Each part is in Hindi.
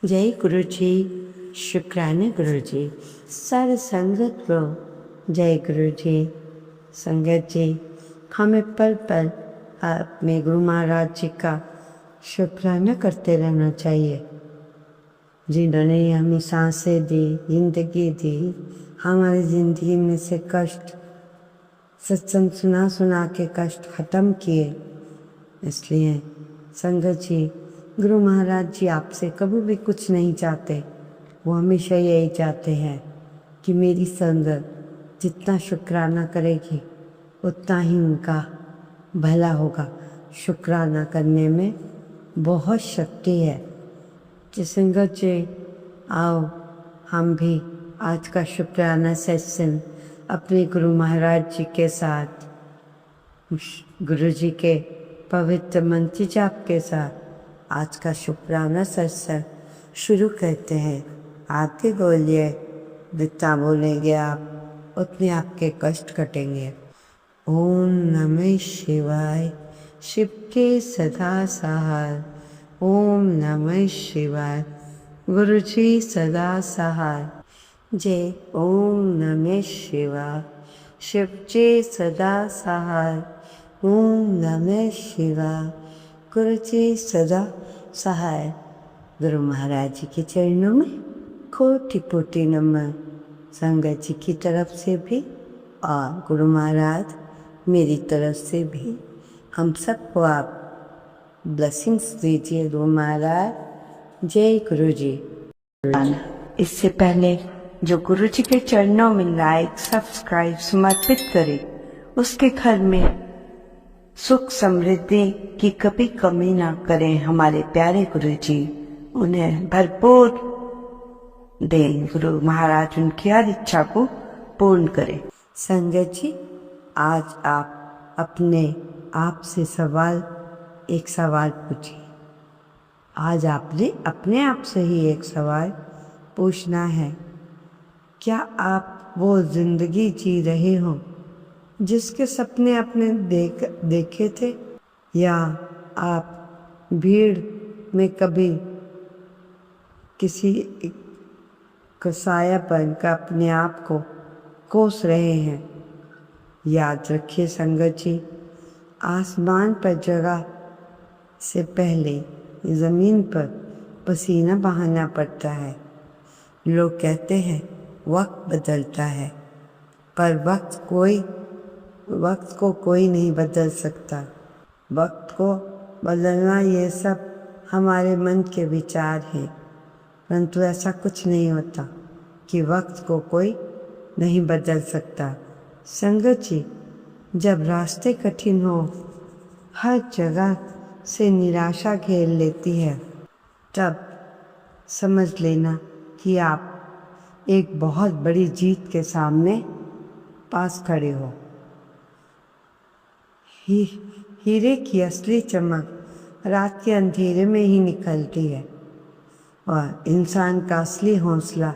जय गुरु जी, शुक्राने गुरु जी, सारे संगत को जय गुरु जी। संगत जी, हमें पल पल अपने गुरु महाराज जी का शुक्राना करते रहना चाहिए, जिन्होंने हमें सांसें दी, जिंदगी दी, हमारी ज़िंदगी में से कष्ट सत्संग सुना सुना के कष्ट ख़त्म किए। इसलिए संगत जी, गुरु महाराज जी आपसे कभी भी कुछ नहीं चाहते, वो हमेशा यही चाहते हैं कि मेरी संगत जितना शुक्राना करेगी उतना ही उनका भला होगा। शुक्राना करने में बहुत शक्ति है। जी संगत जी, आओ हम भी आज का शुक्राना सेशन अपने गुरु महाराज जी के साथ, गुरु जी के पवित्र मंत्र जाप के साथ आज का शुक्राना सत्संग शुरू करते हैं। आके बोलिए, जितना बोलेंगे आप उतने आपके कष्ट कटेंगे। ओम नमः शिवाय, शिव के सदा सहाय। ओम नमः शिवाय, गुरु जी सदा सहाय। जय ओम नमः शिवाय, शिव जी सदा सहाय। ओम नमः शिवाय, गुरु जी सदा सहाय। गुरु महाराज जी के चरणों में कोटि कोटि नमन। संगत जी की तरफ से भी और गुरु महाराज मेरी तरफ से भी हम सबको आप ब्लेसिंग्स दीजिए। गुरु महाराज जय गुरु जी। इससे पहले जो गुरु जी के चरणों में लाइक सब्सक्राइब समर्पित करे, उसके घर में सुख समृद्धि की कभी कमी ना करें। हमारे प्यारे गुरु जी उन्हें भरपूर दें। गुरु महाराज उनकी हर इच्छा को पूर्ण करें। संगत जी, आज आप अपने आप से एक सवाल पूछिए। आज आपने अपने आप से ही एक सवाल पूछना है। क्या आप वो जिंदगी जी रहे हो जिसके सपने आपने देखे थे, या आप भीड़ में कभी किसी कसाया बनकर अपने आप को कोस रहे हैं? याद रखिए संगत जी, आसमान पर जगह से पहले ज़मीन पर पसीना बहाना पड़ता है। लोग कहते हैं वक्त बदलता है, पर वक्त को कोई नहीं बदल सकता। वक्त को बदलना ये सब हमारे मन के विचार हैं, परंतु ऐसा कुछ नहीं होता कि वक्त को कोई नहीं बदल सकता। संगत जी, जब रास्ते कठिन हो, हर जगह से निराशा घेर लेती है, तब समझ लेना कि आप एक बहुत बड़ी जीत के सामने पास खड़े हो। हीरे की असली चमक रात के अंधेरे में ही निकलती है, और इंसान का असली हौसला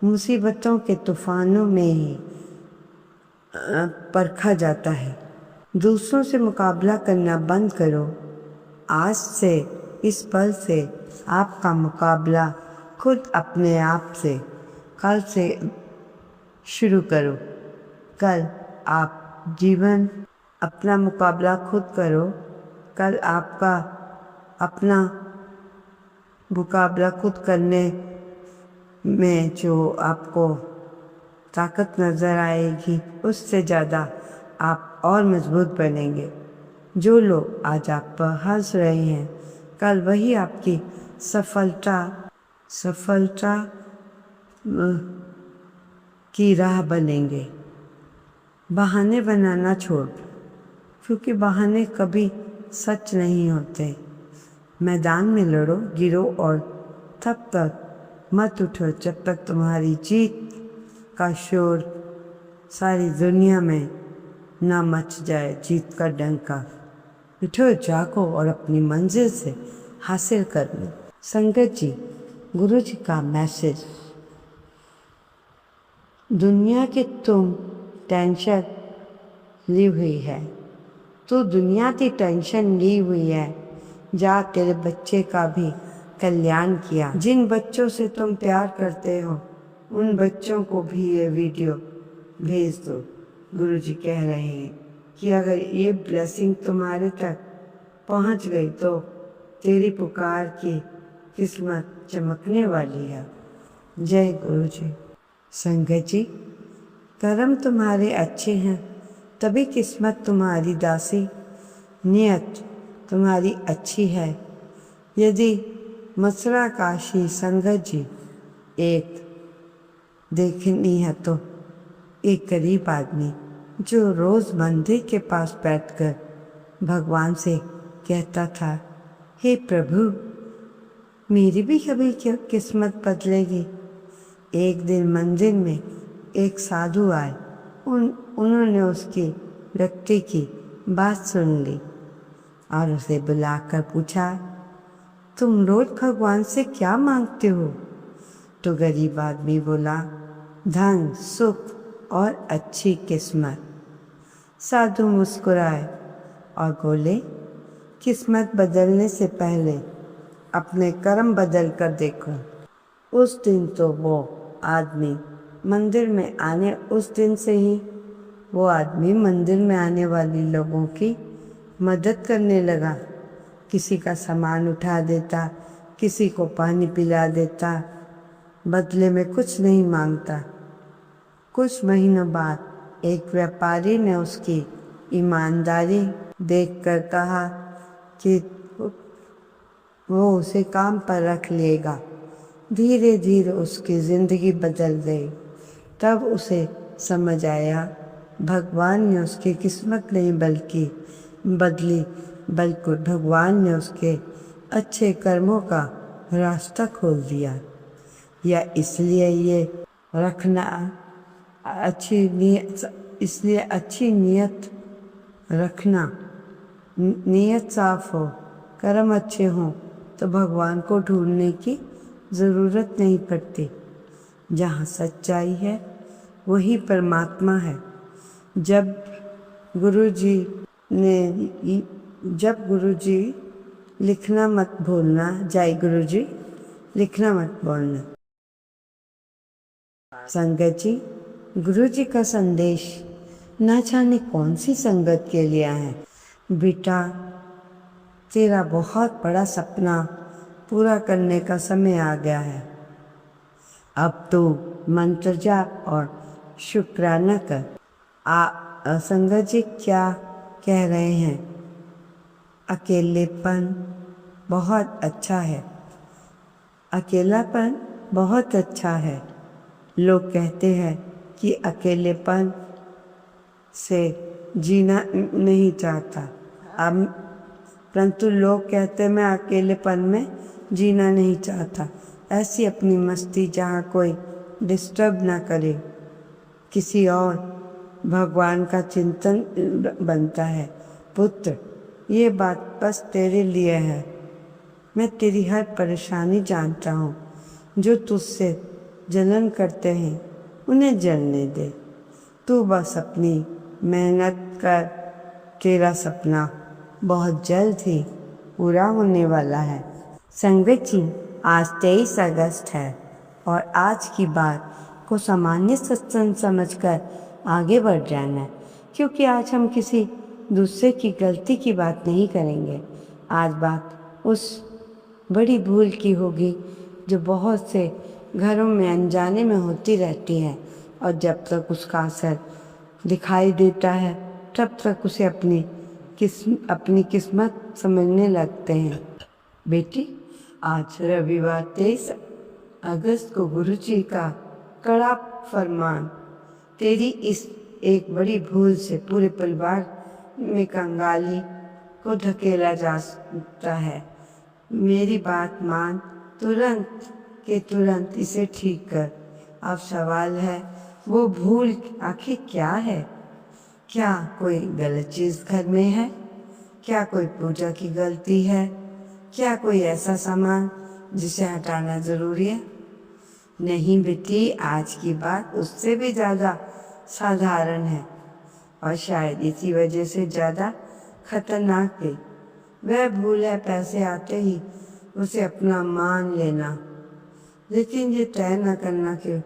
मुसीबतों के तूफानों में ही परखा जाता है। दूसरों से मुकाबला करना बंद करो। आज से, इस पल से आपका मुकाबला खुद अपने आप से कल से शुरू करो। कल आप जीवन अपना मुकाबला खुद करो। कल आपका अपना मुकाबला खुद करने में जो आपको ताकत नज़र आएगी, उससे ज़्यादा आप और मजबूत बनेंगे। जो लोग आज आप पर हंस रहे हैं, कल वही आपकी सफलता की राह बनेंगे। बहाने बनाना छोड़, क्योंकि बहाने कभी सच नहीं होते। मैदान में लड़ो, गिरो और तब तक मत उठो जब तक तुम्हारी जीत का शोर सारी दुनिया में ना मच जाए। जीत का डंका उठो, जागो और अपनी मंजिल से हासिल कर लो। संगत जी, गुरु जी का मैसेज। दुनिया की तुम टेंशन ली हुई है, तो दुनिया की टेंशन ली हुई है। जा तेरे बच्चे का भी कल्याण किया। जिन बच्चों से तुम प्यार करते हो उन बच्चों को भी ये वीडियो भेज दो। गुरुजी कह रहे हैं कि अगर ये ब्लेसिंग तुम्हारे तक पहुंच गई तो तेरी पुकार की किस्मत चमकने वाली है। जय गुरुजी। संगत जी, कर्म तुम्हारे अच्छे हैं तभी किस्मत तुम्हारी दासी, नियत तुम्हारी अच्छी है। यदि मथुरा काशी संगत जी एक देखनी है तो एक गरीब आदमी जो रोज़ मंदिर के पास बैठकर भगवान से कहता था, हे प्रभु मेरी भी कभी क्या किस्मत बदलेगी। एक दिन मंदिर में एक साधु आए। उन्होंने उसकी व्यक्ति की बात सुन ली और उसे बुलाकर पूछा, तुम रोज भगवान से क्या मांगते हो? तो गरीब आदमी बोला, धन, सुख और अच्छी किस्मत। साधु मुस्कुराए और बोले, किस्मत बदलने से पहले अपने कर्म बदल कर देखो। उस दिन तो वो आदमी मंदिर में आने वाले लोगों की मदद करने लगा। किसी का सामान उठा देता, किसी को पानी पिला देता, बदले में कुछ नहीं मांगता। कुछ महीनों बाद एक व्यापारी ने उसकी ईमानदारी देखकर कहा कि वो उसे काम पर रख लेगा। धीरे धीरे उसकी ज़िंदगी बदल गई। तब उसे समझ आया भगवान ने उसकी किस्मत नहीं बल्कि भगवान ने उसके अच्छे कर्मों का रास्ता खोल दिया। या इसलिए अच्छी नियत रखना। नियत साफ हो, कर्म अच्छे हों तो भगवान को ढूंढने की ज़रूरत नहीं पड़ती। जहाँ सच्चाई है वही परमात्मा है। जब गुरुजी लिखना मत भूलना। जय गुरुजी, लिखना मत भूलना। संगत जी, गुरुजी का संदेश ना जाने कौन सी संगत के लिए है। बेटा, तेरा बहुत बड़ा सपना पूरा करने का समय आ गया है। अब तो मंत्र जाप और शुक्राना कर। संगत जी क्या कह रहे हैं? अकेलेपन बहुत अच्छा है। अकेलापन बहुत अच्छा है। लोग कहते हैं कि अकेलेपन से जीना नहीं चाहता। परंतु लोग कहते हैं मैं अकेलेपन में जीना नहीं चाहता। ऐसी अपनी मस्ती जहाँ कोई डिस्टर्ब ना करे, किसी और भगवान का चिंतन बनता है। पुत्र, ये बात बस तेरे लिए है। मैं तेरी हर परेशानी जानता हूँ। जो तुझसे जलन करते हैं उन्हें जलने दे। तू बस अपनी मेहनत कर। तेरा सपना बहुत जल्द ही पूरा होने वाला है। संगत जी, आज 23 अगस्त है और आज की बात को सामान्य सत्संग समझकर आगे बढ़ जाना है, क्योंकि आज हम किसी दूसरे की गलती की बात नहीं करेंगे। आज बात उस बड़ी भूल की होगी जो बहुत से घरों में अनजाने में होती रहती है, और जब तक उसका असर दिखाई देता है तब तक उसे अपनी किस्मत समझने लगते हैं। बेटी, आज रविवार 23 अगस्त को गुरुजी का कड़ा फरमान, तेरी इस एक बड़ी भूल से पूरे परिवार में कंगाली को धकेला जा सकता है। मेरी बात मान, तुरंत इसे ठीक कर। अब सवाल है, वो भूल आखिर क्या है? क्या कोई गलत चीज़ घर में है? क्या कोई पूजा की गलती है? क्या कोई ऐसा सामान जिसे हटाना ज़रूरी है? नहीं बेटी, आज की बात उससे भी ज़्यादा साधारण है और शायद इसी वजह से ज़्यादा खतरनाक भी। वह भूल है पैसे आते ही उसे अपना मान लेना, लेकिन ये तय न करना कि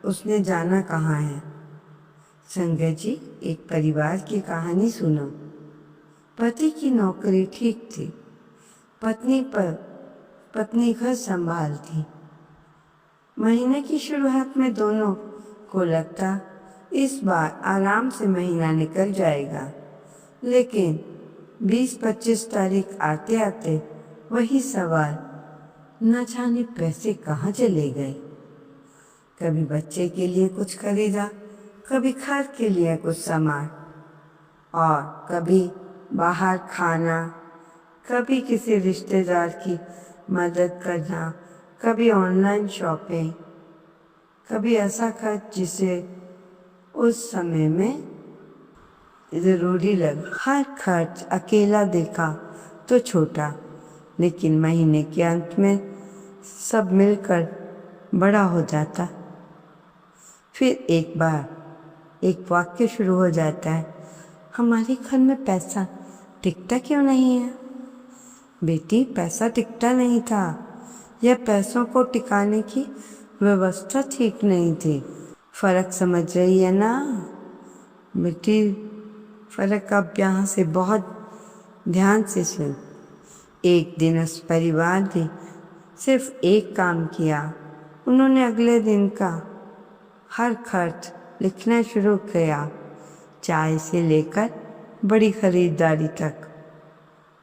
उसने जाना कहाँ है। संगत जी, एक परिवार की कहानी सुनो। पति की नौकरी ठीक थी, पत्नी घर संभालती। महीने की शुरुआत में दोनों को लगता इस बार आराम से महीना निकल जाएगा, लेकिन 20-25 तारीख आते आते वही सवाल, न जाने पैसे कहाँ चले गए। कभी बच्चे के लिए कुछ खरीदा, कभी घर के लिए कुछ सामान, और कभी बाहर खाना, कभी किसी रिश्तेदार की मदद करना, कभी ऑनलाइन शॉपिंग, कभी ऐसा खर्च जिसे उस समय में ज़रूरी लगा। हर खर्च अकेला देखा तो छोटा, लेकिन महीने के अंत में सब मिलकर बड़ा हो जाता। फिर एक बार एक वाक्य शुरू हो जाता है, हमारे घर में पैसा टिकता क्यों नहीं है? बेटी, पैसा टिकता नहीं था, यह पैसों को टिकाने की व्यवस्था ठीक नहीं थी। फर्क समझ रही है ना बेटी? फर्क अब यहाँ से बहुत ध्यान से सुन। एक दिन उस परिवार ने सिर्फ एक काम किया। उन्होंने अगले दिन का हर खर्च लिखना शुरू किया, चाय से लेकर बड़ी खरीदारी तक।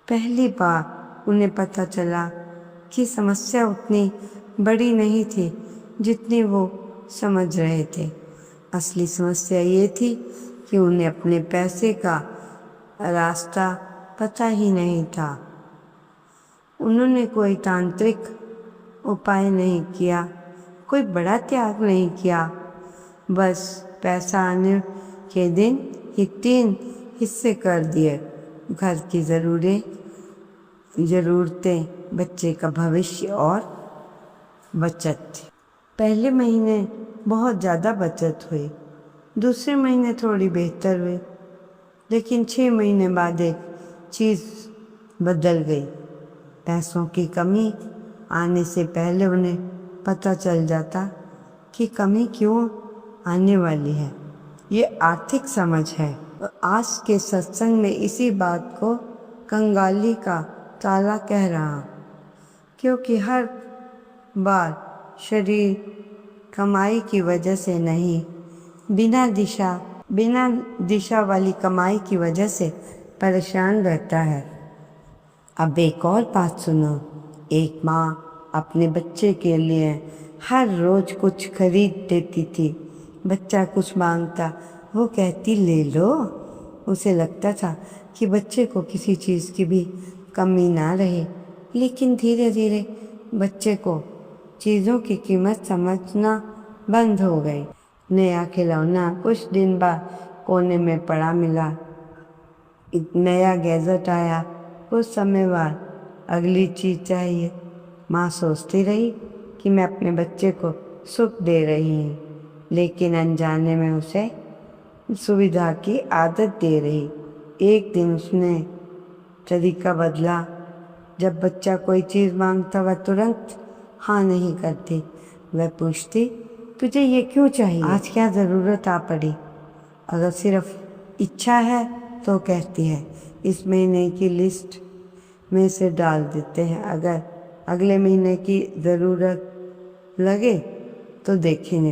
पहली बार उन्हें पता चला कि समस्या उतनी बड़ी नहीं थी जितनी वो समझ रहे थे। असली समस्या ये थी कि उन्हें अपने पैसे का रास्ता पता ही नहीं था। उन्होंने कोई तांत्रिक उपाय नहीं किया, कोई बड़ा त्याग नहीं किया, बस पैसा आने के दिन ही 3 हिस्से कर दिए। घर की ज़रूरतें, बच्चे का भविष्य और बचत। पहले महीने बहुत ज़्यादा बचत हुई, दूसरे महीने थोड़ी बेहतर हुई, लेकिन 6 महीने बाद एक चीज़ बदल गई। पैसों की कमी आने से पहले उन्हें पता चल जाता कि कमी क्यों आने वाली है। ये आर्थिक समझ है। आज के सत्संग में इसी बात को कंगाली का ताला कह रहा, क्योंकि हर बार शरीर कमाई की वजह से नहीं, बिना दिशा वाली कमाई की वजह से परेशान रहता है। अब एक और बात सुनो। एक माँ अपने बच्चे के लिए हर रोज कुछ खरीद देती थी। बच्चा कुछ मांगता, वो कहती ले लो। उसे लगता था कि बच्चे को किसी चीज़ की भी कमी ना रहे, लेकिन धीरे धीरे बच्चे को चीज़ों की कीमत समझना बंद हो गई। नया खिलौना कुछ दिन बाद कोने में पड़ा मिला, एक नया गैजेट आया, कुछ समय बाद अगली चीज़ चाहिए। माँ सोचती रही कि मैं अपने बच्चे को सुख दे रही हूँ, लेकिन अनजाने में उसे सुविधा की आदत दे रही। एक दिन उसने तरीका बदला। जब बच्चा कोई चीज़ मांगता वह तुरंत हाँ नहीं करती। वह पूछती, तुझे ये क्यों चाहिए? आज क्या ज़रूरत आ पड़ी? अगर सिर्फ इच्छा है तो कहती है इस महीने की लिस्ट में से डाल देते हैं, अगर अगले महीने की ज़रूरत लगे तो देखेंगे।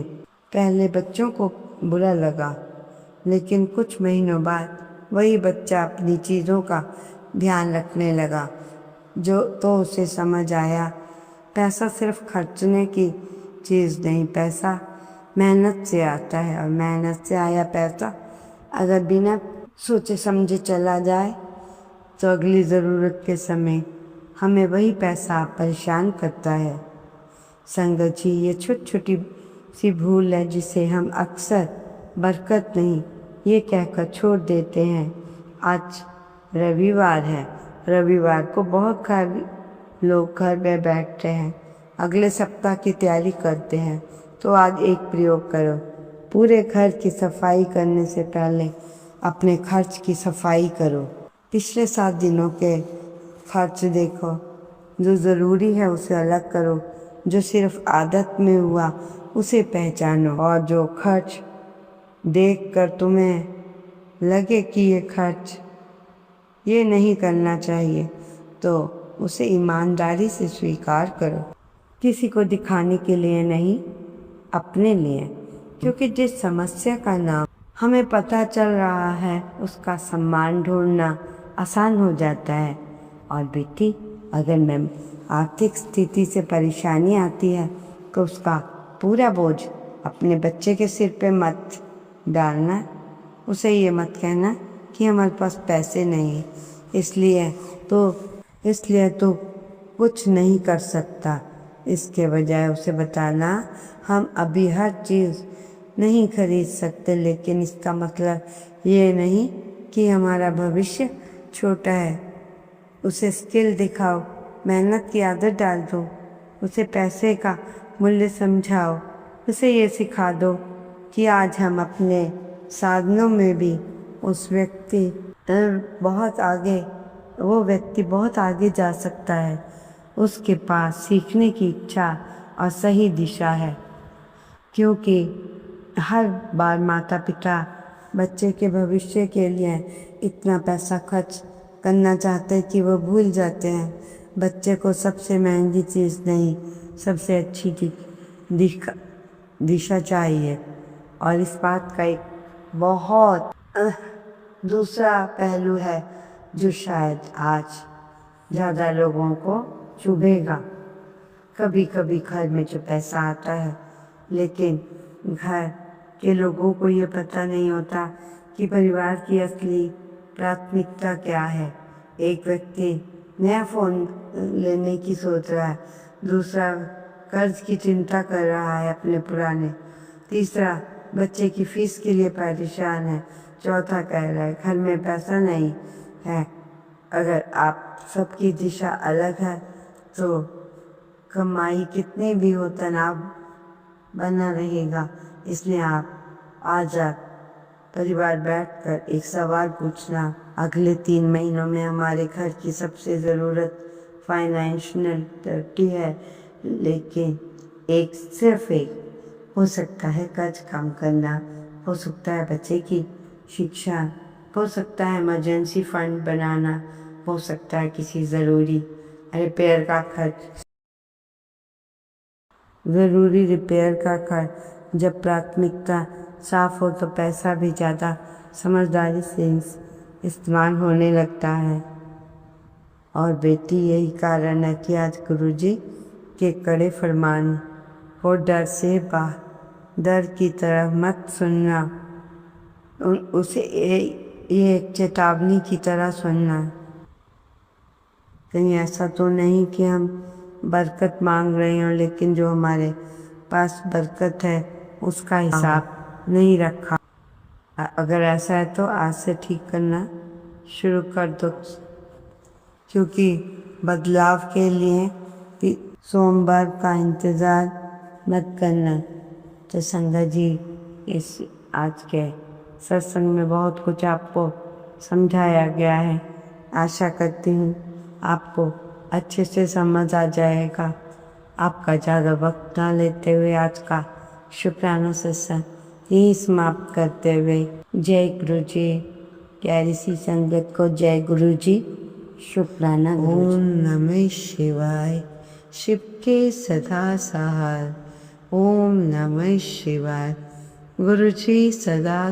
पहले बच्चों को बुरा लगा, लेकिन कुछ महीनों बाद वही बच्चा अपनी चीज़ों का ध्यान रखने लगा। तो उसे समझ आया, पैसा सिर्फ खर्चने की चीज़ नहीं, पैसा मेहनत से आता है, और मेहनत से आया पैसा अगर बिना सोचे समझे चला जाए तो अगली ज़रूरत के समय हमें वही पैसा परेशान करता है। संगत जी, ये छोटी छोटी सी भूल है जिसे हम अक्सर बरकत नहीं ये कहकर छोड़ देते हैं। आज रविवार है, रविवार को बहुत लोग घर में बैठते हैं, अगले सप्ताह की तैयारी करते हैं। तो आज एक प्रयोग करो, पूरे घर की सफाई करने से पहले अपने खर्च की सफाई करो। पिछले 7 दिनों के खर्च देखो, जो ज़रूरी है उसे अलग करो, जो सिर्फ आदत में हुआ उसे पहचानो, और जो खर्च देख कर तुम्हें लगे कि ये खर्च ये नहीं करना चाहिए तो उसे ईमानदारी से स्वीकार करो। किसी को दिखाने के लिए नहीं, अपने लिए, क्योंकि जिस समस्या का नाम हमें पता चल रहा है उसका सम्मान ढूंढना आसान हो जाता है। और बेटी, अगर मैं आर्थिक स्थिति से परेशानी आती है तो उसका पूरा बोझ अपने बच्चे के सिर पे मत डालना। उसे ये मत कहना कि हमारे पास पैसे नहीं इसलिए तो कुछ नहीं कर सकता। इसके बजाय उसे बताना हम अभी हर चीज़ नहीं खरीद सकते, लेकिन इसका मतलब ये नहीं कि हमारा भविष्य छोटा है। उसे स्किल दिखाओ, मेहनत की आदत डाल दो, उसे पैसे का मूल्य समझाओ, उसे ये सिखा दो कि आज हम अपने साधनों में भी वो व्यक्ति बहुत आगे जा सकता है। उसके पास सीखने की इच्छा और सही दिशा है, क्योंकि हर बार माता पिता बच्चे के भविष्य के लिए इतना पैसा खर्च करना चाहते हैं कि वो भूल जाते हैं बच्चे को सबसे महंगी चीज़ नहीं, सबसे अच्छी दिशा चाहिए। और इस बात का एक बहुत दूसरा पहलू है जो शायद आज ज़्यादा लोगों को चुभेगा। कभी कभी घर में जो पैसा आता है, लेकिन घर के लोगों को ये पता नहीं होता कि परिवार की असली प्राथमिकता क्या है। एक व्यक्ति नया फ़ोन लेने की सोच रहा है, दूसरा कर्ज की चिंता कर रहा है अपने पुराने, तीसरा बच्चे की फीस के लिए परेशान है, चौथा कह रहा है घर में पैसा नहीं है। अगर आप सबकी दिशा अलग है तो कमाई कितनी भी हो तनाव बना रहेगा। इसलिए आप आज परिवार बैठकर एक सवाल पूछना, अगले 3 महीनों में हमारे घर की सबसे ज़रूरत फाइनेंशियल टर्टी है, लेकिन सिर्फ एक हो सकता है कर्ज कम करना, हो सकता है बच्चे की शिक्षा, हो सकता है इमरजेंसी फंड बनाना, हो सकता है किसी ज़रूरी रिपेयर का खर्च। जब प्राथमिकता साफ हो तो पैसा भी ज़्यादा समझदारी से इस्तेमाल होने लगता है। और बेटी, यही कारण है कि आज गुरुजी के कड़े फरमान हो, डर की तरफ मत सुनना, उसे ये एक चेतावनी की तरह सुनना। कहीं ऐसा तो नहीं कि हम बरकत मांग रहे हों, लेकिन जो हमारे पास बरकत है उसका हिसाब नहीं रखा। अगर ऐसा है तो आज से ठीक करना शुरू कर दो, क्योंकि बदलाव के लिए सोमवार का इंतज़ार मत करना। तो संगत जी, इस आज के सत्संग में बहुत कुछ आपको समझाया गया है। आशा करती हूँ आपको अच्छे से समझ आ जाएगा। आपका ज़्यादा वक्त ना लेते हुए आज का शुक्राना सत्संग यही समाप्त करते हुए जय गुरु जी। प्यारी सी संगत को जय गुरु जी, शुक्राना। ओम नमः शिवाय, शिव के सदा सहाय। ओम नमः शिवाय, गुरु जी सदा